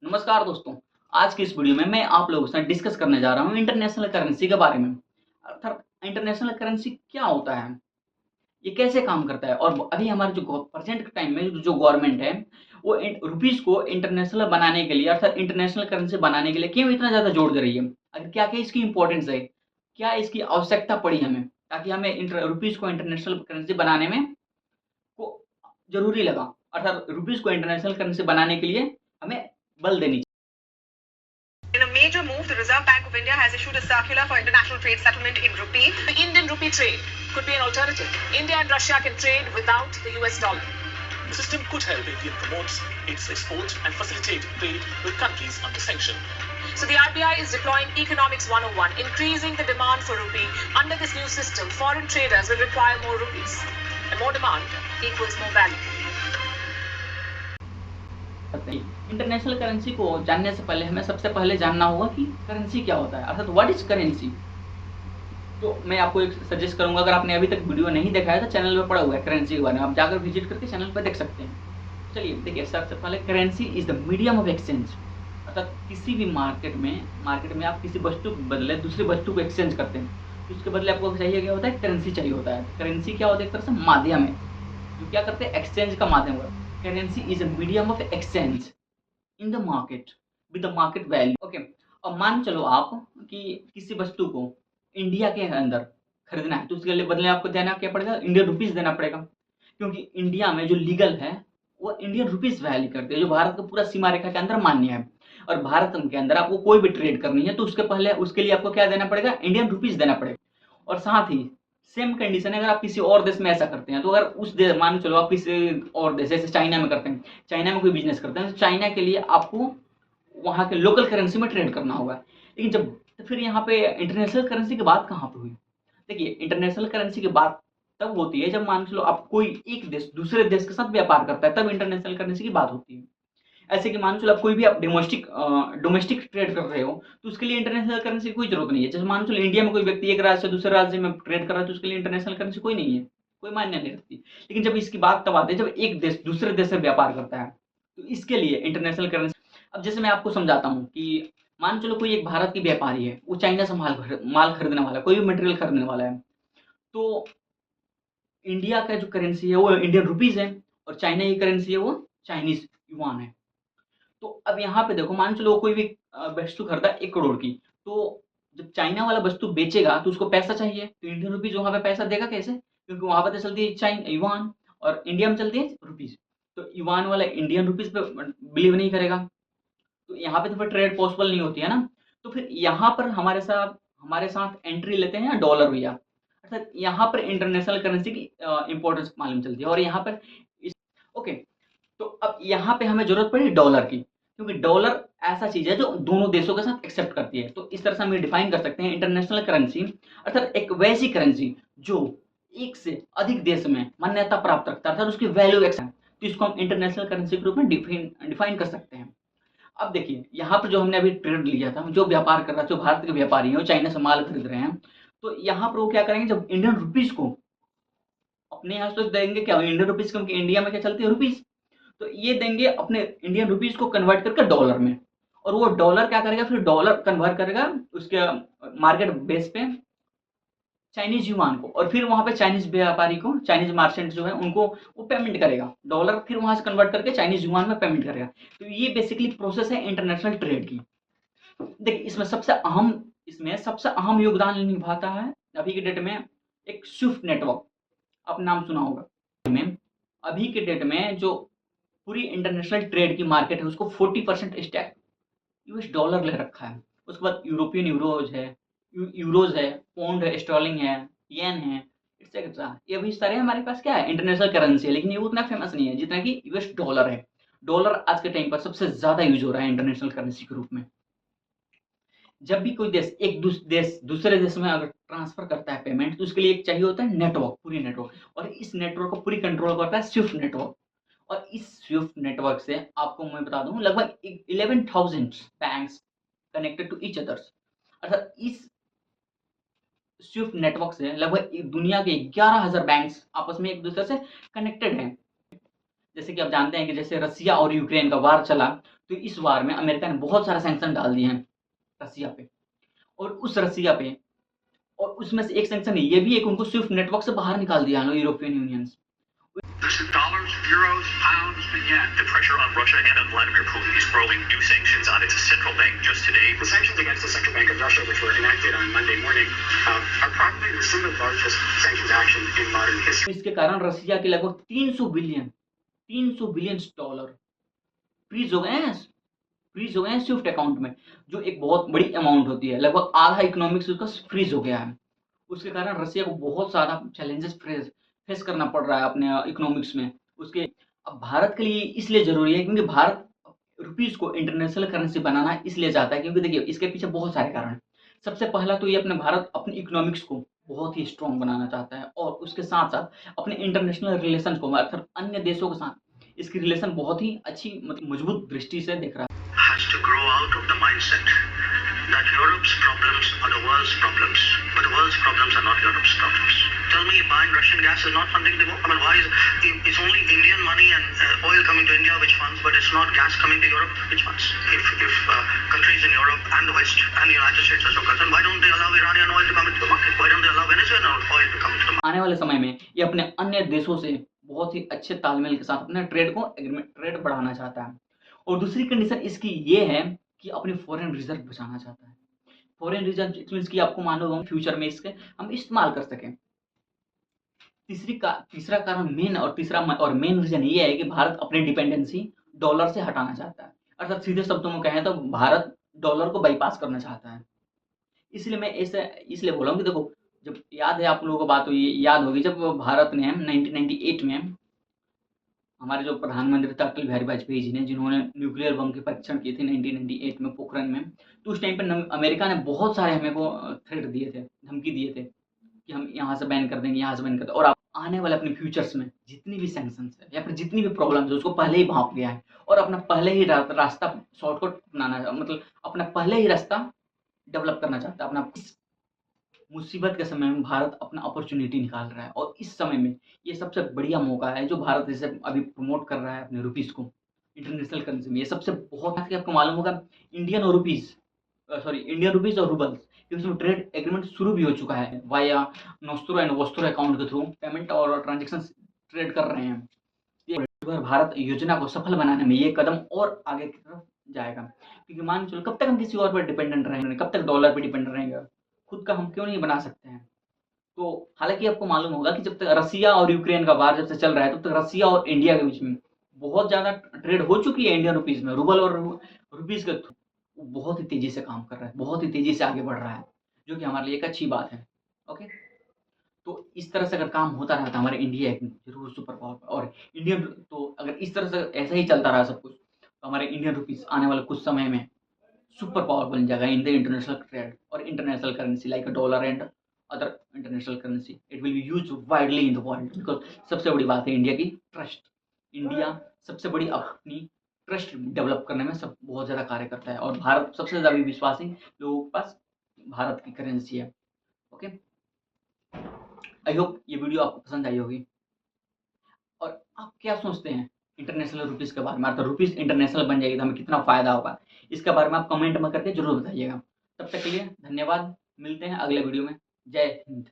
नमस्कार दोस्तों, आज की इस वीडियो में मैं आप लोगों के साथ डिस्कस करने जा रहा हूँ इंटरनेशनल करेंसी के बारे में। अर्थात इंटरनेशनल करेंसी क्या होता है, ये कैसे काम करता है और अभी हमारे जो प्रेजेंट टाइम में जो गवर्नमेंट है, वो रुपीज़ को इंटरनेशनल बनाने के लिए अर्थात इंटरनेशनल करेंसी बनाने के लिए क्यों इतना ज़्यादा जोर दे रही है? क्या-क्या इसकी इम्पोर्टेंस है? क्या इसकी आवश्यकता पड़ी हमें, ताकि हमें रुपीज़ को इंटरनेशनल करेंसी बनाने में को ज़रूरी लगा? अर्थात रुपीज़ को इंटरनेशनल करेंसी बनाने के लिए हमें बल देनी In a major move, the Reserve Bank of India has issued a circular for international trade settlement in rupee. The Indian rupee trade could be an alternative. India and Russia can trade without the US dollar. The system could help India promote its export and facilitate trade with countries under sanction. So the RBI is deploying Economics 101, increasing the demand for rupee. Under this new system, foreign traders will require more rupees. And more demand equals more value. सकते हैं। International currency को जानने से पहले हमें सबसे पहले जानना होगा कि करेंसी क्या होता है, अर्थात व्हाट इज करेंसी। तो मैं आपको एक सजेस्ट करूंगा, अगर आपने अभी तक वीडियो नहीं देखा है तो चैनल पे पड़ा हुआ है करेंसी के बारे में, आप जाकर विजिट करके चैनल पर देख सकते हैं। चलिए देखिए, सबसे पहले currency is the medium of exchange, अर्थात किसी भी मार्केट में आप किसी वस्तु के बदले दूसरी वस्तु को एक्सचेंज करते हैं, तो उसके बदले आपको चाहिए क्या होता है, करेंसी चाहिए होता है। करेंसी क्या होता है, एक तरह से माध्यम है जो क्या करते हैं, एक्सचेंज का माध्यम होता है। Currency is a medium of exchange in the market with the market value. Okay, अब मान चलो आप कि किसी वस्तु को इंडिया के अंदर खरीदना है, तो उसके लिए बदले आपको देना क्या पड़ेगा, इंडियन रुपीज देना पड़ेगा, क्योंकि इंडिया में जो लीगल है वो इंडियन रुपीज वैल्यू करते हैं, जो भारत का पूरा सीमा रेखा के अंदर मान्य है। और भारत के अंदर आपको कोई भी ट्रेड करनी है तो उसके लिए आपको क्या देना पड़ेगा, इंडियन रुपीज देना पड़ेगा। और साथ ही सेम कंडीशन है, अगर आप किसी और देश में ऐसा करते हैं, तो अगर उस देश, मान चलो आप किसी और देश जैसे चाइना में करते हैं, चाइना में कोई बिजनेस करते हैं, तो चाइना के लिए आपको वहाँ के लोकल करेंसी में ट्रेड करना होगा। लेकिन जब तो फिर यहाँ पे इंटरनेशनल करेंसी की बात कहाँ पे हुई? देखिए, इंटरनेशनल करेंसी की बात तब होती है जब मान लो आप कोई एक देश दूसरे देश के साथ व्यापार करता है, तब इंटरनेशनल करेंसी की बात होती है। ऐसे कि मान चलो आप कोई भी आप डोमेस्टिक ट्रेड कर रहे हो, तो उसके लिए इंटरनेशनल करेंसी की कोई ज़रूरत नहीं है। जैसे मान चलो इंडिया में कोई व्यक्ति एक राज्य से दूसरे राज्य में ट्रेड कर रहा है, तो उसके लिए इंटरनेशनल करेंसी कोई नहीं है, कोई मान्य नहीं रखती। लेकिन जब इसकी बात तब आती है जब एक देश दूसरे देश से व्यापार करता है, तो इसके लिए इंटरनेशनल करेंसी। अब जैसे मैं आपको समझाता हूँ कि मान चलो कोई एक भारत की व्यापारी है, वो चाइना से माल खरीदने वाला है, कोई भी मटेरियल खरीदने वाला है, तो इंडिया का जो करेंसी है वो इंडियन रुपीज़ है और चाइना की करेंसी है वो चाइनीज़ युआन है। तो अब यहाँ पे देखो, मान चलो कोई भी वस्तु खरीदा 1 करोड़ की, तो जब चाइना वाला वस्तु बेचेगा तो उसको पैसा चाहिए, तो इंडियन रुपीज़ वहाँ पे पैसा देगा कैसे? क्योंकि वहाँ पे तो चलती है युआन और इंडिया में चलती है रुपीज़। तो युआन वाला इंडियन रुपीज़ पे बिलीव नहीं करेगा, तो यहाँ पे तो फिर ट्रेड पॉसिबल नहीं होती है ना। तो फिर यहाँ पर हमारे साथ एंट्री लेते हैं डॉलर भैया, अर्थात यहाँ पर इंटरनेशनल करेंसी की इम्पोर्टेंस मालूम चलती है। और यहाँ पर इस ओके, तो अब यहाँ पे हमें ज़रूरत पड़ी डॉलर की, क्योंकि डॉलर ऐसा चीज़ है जो दोनों देशों के साथ एक्सेप्ट करती है। तो इस तरह से हम ये डिफाइन कर सकते हैं इंटरनेशनल करेंसी, अर्थात एक वैसी करेंसी जो एक से अधिक देश में मान्यता प्राप्त रखता है, अर्थात उसकी वैल्यू एक्स है, तो इसको हम इंटरनेशनल करेंसी के रूप में डिफाइन कर सकते हैं। अब देखिए, यहाँ पर जो हमने अभी ट्रेड लिया था, जो व्यापार कर रहा है, जो भारत के व्यापारी हैं, वो चाइना से माल खरीद रहे हैं, तो यहाँ पर वो क्या करेंगे, जब इंडियन रुपीज़ को अपने यहाँ से तो देंगे क्या, इंडियन रुपीज़, क्योंकि इंडिया में क्या चलती है, रुपीज़। तो ये देंगे अपने इंडियन रुपीज़ को कन्वर्ट करके डॉलर में, और वो डॉलर क्या करेगा, फिर डॉलर कन्वर्ट करेगा उसके मार्केट बेस पे चाइनीज़ युआन को, और फिर वहाँ पे चाइनीज़ व्यापारी को, चाइनीज़ मर्चेंट जो है उनको वो पेमेंट करेगा, डॉलर फिर वहाँ से कन्वर्ट करके चाइनीज़ युआन में पेमेंट करेगा। तो ये बेसिकली प्रोसेस है इंटरनेशनल ट्रेड की। देखिए, इसमें सबसे अहम योगदान निभाता है अभी के डेट में एक स्विफ्ट नेटवर्क, आपने नाम सुना होगा। में अभी के डेट में जो पूरी इंटरनेशनल ट्रेड की मार्केट है, उसको 40% स्टैक यूएस डॉलर ले रखा है। उसके बाद यूरोपियन यूरोज है, पौंड है, स्टर्लिंग है, येन है, एक्सेट्रा। ये भी सारे हमारे पास क्या है, इंटरनेशनल करेंसी है, लेकिन ये उतना फेमस नहीं है जितना कि यूएस डॉलर है। डॉलर आज के टाइम पर सबसे ज़्यादा यूज हो रहा है इंटरनेशनल करेंसी के रूप में। जब भी कोई देश देश दूसरे देश में अगर ट्रांसफर करता है पेमेंट, तो उसके लिए एक चाहिए होता है नेटवर्क, पूरी नेटवर्क, और इस नेटवर्क को पूरी कंट्रोल करता है स्विफ्ट नेटवर्क। और इस स्विफ्ट नेटवर्क से आपको मैं बता दूं, लगभग 11,000 banks connected to each others, अर्थात इस स्विफ्ट नेटवर्क से लगभग दुनिया के 11,000 बैंक्स आपस में एक दूसरे से कनेक्टेड हैं। जैसे कि आप जानते हैं कि जैसे रसिया और यूक्रेन का वार चला, तो इस वार में अमेरिका ने बहुत सारे सैंक्शन डाल दिए हैं रसिया पे, और उस रसिया पे, और उसमें से एक सैंक्शन ये भी है कि उनको स्विफ्ट नेटवर्क से बाहर निकाल दिया है यूरोपियन यूनियन से। Dollars, euros, pounds, the yen. The pressure on Russia and on Vladimir Putin is growing. New sanctions on its central bank just today. The sanctions against the Central Bank of Russia, which were enacted on Monday morning, are probably the single largest sanctions action in modern history. इसके कारण रसिया के लगभग 300 billion dollar freeze हो गए हैं Swift account में, जो एक बहुत बड़ी अमाउंट होती है। लगभग आधा इकोनॉमिक्स उसका फ्रीज हो गया है। उसके कारण रसिया को बहुत ज़्यादा चैलेंजेस फेस करना पड़ रहा है अपने इकोनॉमिक्स में। उसके अब भारत के लिए इसलिए ज़रूरी है क्योंकि भारत रुपीज़ को इंटरनेशनल करेंसी बनाना इसलिए चाहता है क्योंकि देखिए इसके पीछे बहुत सारे कारण हैं। सबसे पहला तो ये अपने भारत अपनी इकोनॉमिक्स को बहुत ही स्ट्रॉन्ग बनाना चाहता है, और उसके साथ साथ अपने इंटरनेशनल रिलेशन को, अर्थात अन्य देशों के साथ इसकी रिलेशन बहुत ही अच्छी मजबूत दृष्टि से देख रहा है। Has to grow out of the mindset that Europe's problems are the world's problems, but the world's problems are not Europe's problems. Tell me, buying Russian gas is not funding the war? I mean, why is it's only Indian money and oil coming to India which funds, but it's not gas coming to Europe which funds? If countries in Europe and the West and the United States are so concerned, why don't they allow Iranian oil to come into the market? Why don't they allow Venezuelan oil to come into the market? आने वाले समय में ये अपने अन्य देशों से बहुत ही अच्छे तालमेल के साथ अपने ट्रेड बढ़ाना चाहता है। और दूसरी कंडीशन इसकी ये है कि अपनी फॉरेन रिजर्व बचाना चाहता है। फॉरेन रिजर्व इट मीन्स कि आपको मान लो फ्यूचर में इसके हम इस्तेमाल कर सकें। तीसरा कारण मेन रीजन ये है कि भारत अपनी डिपेंडेंसी डॉलर से हटाना चाहता है, अर्थात सीधे शब्दों में कहें तो भारत डॉलर को बाईपास करना चाहता है। इसलिए मैं इसलिए बोला हूँ कि देखो, जब याद है आप लोगों को बात हुई, याद होगी जब भारत ने 1998 में हमारे जो प्रधानमंत्री थे अटल बिहारी वाजपेयी जी ने, जिन्होंने न्यूक्लियर बम के परीक्षण किए थे 1998 में पोखरण में, तो उस टाइम पर अमेरिका ने बहुत सारे हमें को थ्रेट दिए थे, धमकी दिए थे कि हम यहाँ से बैन कर देंगे, यहाँ से बैन कर देंगे। और आप आने वाले अपने फ्यूचर्स में जितनी भी सैंक्शंस है या फिर जितनी भी प्रॉब्लम्स है उसको पहले ही भांप गया है, और अपना पहले ही रास्ता शॉर्टकट अपनाना, मतलब अपना पहले ही रास्ता डेवलप करना चाहता है। अपना इस मुसीबत के समय में भारत अपना अपॉर्चुनिटी निकाल रहा है, और इस समय में ये सबसे बढ़िया मौका है जो भारत इसे अभी प्रमोट कर रहा है अपने रुपीज़ को इंटरनेशनल करेंसी में। ये सबसे बहुत आपको मालूम होगा इंडियन रुपीज़ और रूबल्स के बीच में ट्रेड एग्रीमेंट शुरू भी हो चुका है वाया नोस्त्रो एंड वोस्त्रो अकाउंट के थ्रू पेमेंट और ट्रांजेक्शन ट्रेड कर रहे हैं। ये भारत योजना को सफल बनाने में ये कदम और आगे की तरफ जाएगा, क्योंकि मान चलो कब तक हम किसी और पर डिपेंडेंट रहेंगे, कब तक डॉलर पर डिपेंडेंट रहेंगे, खुद का हम क्यों नहीं बना सकते हैं। तो हालांकि आपको मालूम होगा कि जब तक रसिया और यूक्रेन का वार जब से चल रहा है तब तक रसिया और इंडिया के बीच में बहुत ज़्यादा ट्रेड हो चुकी है इंडियन रुपीज़ में, रूबल और रुपीज़ के थ्रू बहुत ही तेज़ी से काम कर रहा है, बहुत ही तेज़ी से आगे बढ़ रहा है, जो कि हमारे लिए एक अच्छी बात है। ओके, तो इस तरह से अगर काम होता रहा तो हमारे इंडिया एक जरूर सुपर पावर, और इंडियन तो अगर इस तरह से ऐसा ही चलता रहा सब कुछ तो हमारे इंडियन रुपीज़ आने वाले कुछ समय में सुपर पावर बन जाएगा इन द इंटरनेशनल ट्रेड और international currency like dollar and other international currency. It will be use widely in the world, because सबसे बड़ी बात है इंडिया की ट्रस्ट। इंडिया सबसे बड़ी अपनी ट्रस्ट डेवलप करने में सब बहुत ज़्यादा कार्य करता है, और भारत सबसे ज़्यादा विश्वासी लोगों के पास भारत की करेंसी है। ओके, आई होप ये वीडियो आपको पसंद आई होगी। और आप क्या सोचते हैं इंटरनेशनल रुपीज़ के बारे में, अर्थात रुपीज़ इंटरनेशनल बन जाएगी तो हमें कितना फ़ायदा होगा, इसके बारे में आप कमेंट में करके जरूर बताइएगा। तब तक के लिए धन्यवाद, मिलते हैं अगले वीडियो में। जय हिंद।